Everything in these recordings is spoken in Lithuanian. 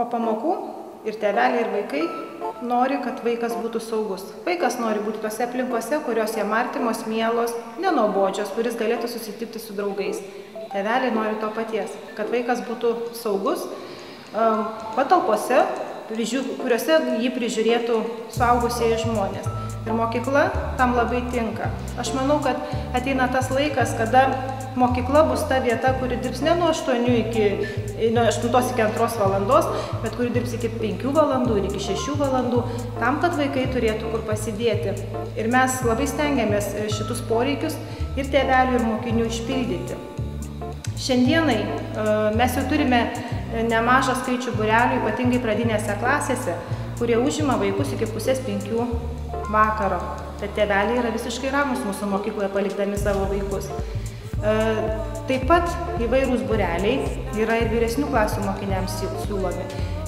Po pamokų ir tėveliai, ir vaikai nori, kad vaikas būtų saugus. Vaikas nori būti tose aplinkose, kurios jam artimos, mielos, nenuobodžios, kuris galėtų susitikti su draugais. Tėveliai nori to paties, kad vaikas būtų saugus patalpose, kuriuose jį prižiūrėtų suaugusieji žmonės. Ir mokykla tam labai tinka. Aš manau, kad ateina tas laikas, kada mokykla bus ta vieta, kuri dirbs ne nuo 8 iki 2 valandos, bet kuri dirbs iki 5 valandų ir iki 6 valandų, tam, kad vaikai turėtų kur pasidėti. Ir mes labai stengiamės šitus poreikius ir tėvelių, ir mokinių išpildyti. Šiandienai mes jau turime nemažą skaičių būrelių, ypatingai pradinėse klasėse, kurie užima vaikus iki 4:30 vakaro. Tad tėveliai yra visiškai ramus mūsų mokykloje palikdami savo vaikus. Taip pat įvairūs būreliai yra ir vyresnių klasių mokiniams siūlomi.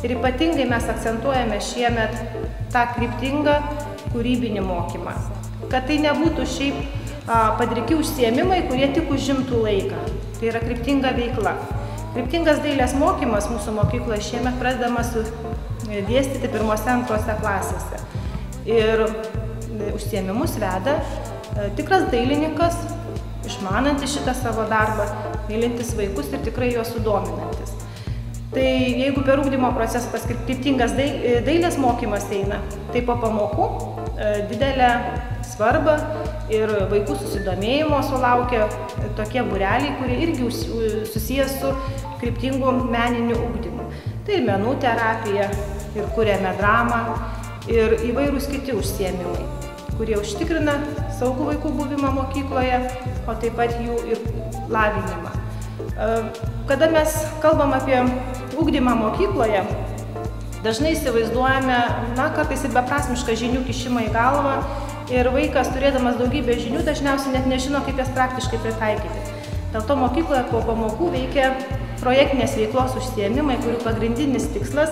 Ir ypatingai mes akcentuojame šiemet tą kryptingą kūrybinį mokymą. Kad tai nebūtų šiaip padriki užsiėmimai, kurie tik užimtų laiką. Tai yra kryptinga veikla. Kryptingas dailės mokymas mūsų mokykloje šiemet pradedamas dėstyti 1-2 klasėse. Ir užsiėmimus veda tikras dailininkas, išmanantis šitą savo darbą, mylintis vaikus ir tikrai juos sudominantis. Tai jeigu per ugdymo procesą tas kryptingas dailės mokymas eina, tai po pamokų didelę svarbą ir vaikų susidomėjimo sulaukia tokie būreliai, kurie irgi susijęs su kryptingu meniniu ugdymu. Tai ir menų terapija, ir kuriame dramą, ir įvairūs kiti užsiėmimai, kurie užtikrina saugų vaikų buvimą mokykloje, o taip pat jų ir lavinimą. Kada mes kalbam apie ugdymą mokykloje, dažnai įsivaizduojame, kartais ir beprasmišką žinių kišimą į galvą ir vaikas, turėdamas daugybę žinių, dažniausiai net nežino, kaip jas praktiškai pritaikyti. Dėl to mokykloje po pamokų veikia projektinės veiklos užsiėmimai, kurių pagrindinis tikslas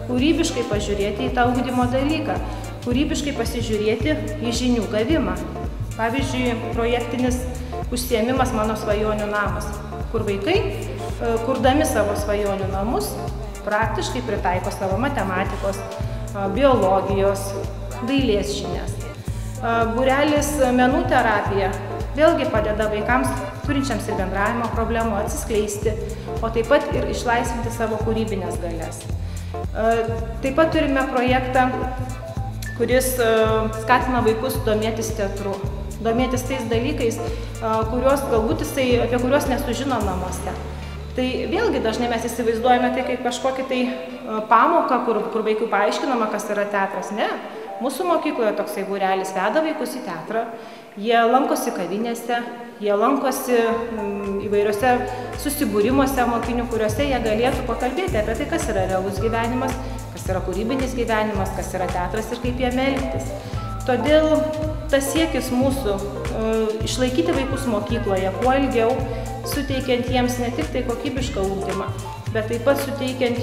kūrybiškai pažiūrėti į tą ugdymo dalyką, kūrybiškai pasižiūrėti į žinių gavimą. Pavyzdžiui, projektinis užsiėmimas Mano svajonių namas, kur vaikai, kurdami savo svajonių namus, praktiškai pritaiko savo matematikos, biologijos, dailės žinias. Būrelis menų terapija vėlgi padeda vaikams turinčiams ir bendravimo problemų atsiskleisti, o taip pat ir išlaisvinti savo kūrybinės galias. Taip pat turime projektą, kuris skatina vaikus domėtis teatru, domėtis tais dalykais, apie kuriuos nesužino namuose. Tai vėlgi dažnai mes įsivaizduojame tai kaip kažkokį pamoką, kur vaikui paaiškinama, kas yra teatras. Ne, mūsų mokykloje toksai būrelis veda vaikus į teatrą, jie lankosi kavinėse, jie lankosi įvairiuose susibūrimuose mokinių, kuriuose jie galėtų pakalbėti apie tai, kas yra realus gyvenimas, kas yra kūrybinis gyvenimas, kas yra teatras ir kaip jame elgtis. Todėl tas siekis mūsų išlaikyti vaikus mokykloje kuo ilgiau, suteikiant jiems ne tik tai kokybišką ugdymą, bet taip pat suteikiant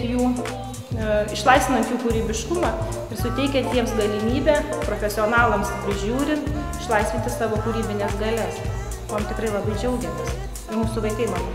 išlaisvinant jų kūrybiškumą ir suteikiant jiems galimybę profesionalams prižiūrint, išlaisvinti savo kūrybinės galias. Kuom tikrai labai džiaugiamės. Ir mūsų vaikai, manau.